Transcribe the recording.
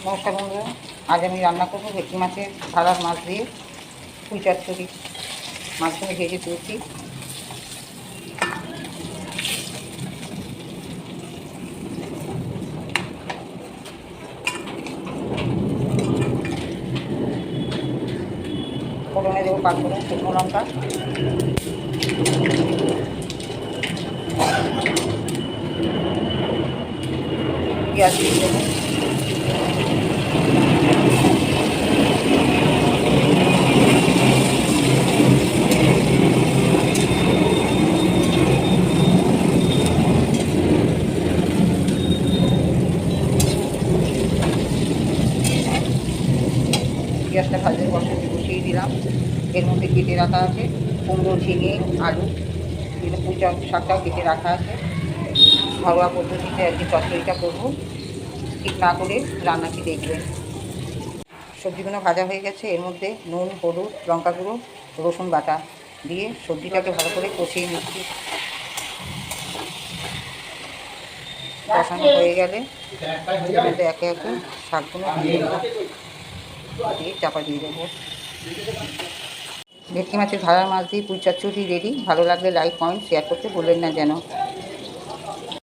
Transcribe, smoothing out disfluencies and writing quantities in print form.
নমস্কার বন্ধুরা, আজ আমি রান্না করবো ভেটকি মাছের ভাড়ার মাছ দিয়ে পুঁই চচ্চড়ি। মাছগুলো ভেজে তুলছি। ফোড়নে দেবো পাঁচফোড়ন, শুকনো লঙ্কা, পেঁয়াজ দিয়ে দেবো, পেঁয়াজটা ভাজতে বসিয়ে দিলাম। এর মধ্যে কেটে রাখা আছে কুমড়ো, ঝিঙে, আলু, এগুলো পুঁই শাকটাও কেটে রাখা আছে। ঘরোয়া পদ্ধতিতে আর কি চচ্চড়িটা করবো, ঠিক না করে রান্নাটি দেখবেন। সবজিগুলো ভাজা হয়ে গেছে। এর মধ্যে নুন, হলুদ, লঙ্কা গুঁড়ো, রসুন বাটা দিয়ে সবজিটাকে ভালো করে কষিয়ে নিচ্ছি। কষানো হয়ে গেলে এর মধ্যে একে একে শাকগুলো দিয়ে চাপা দিয়ে দেবো। ভেটকি মাছের ভাড়া মাছ দিয়ে পুঁই চচ্চড়ি রেডি। ভালো লাগলে লাইক, কমেন্ট, শেয়ার করতে ভুলবেন না যেন।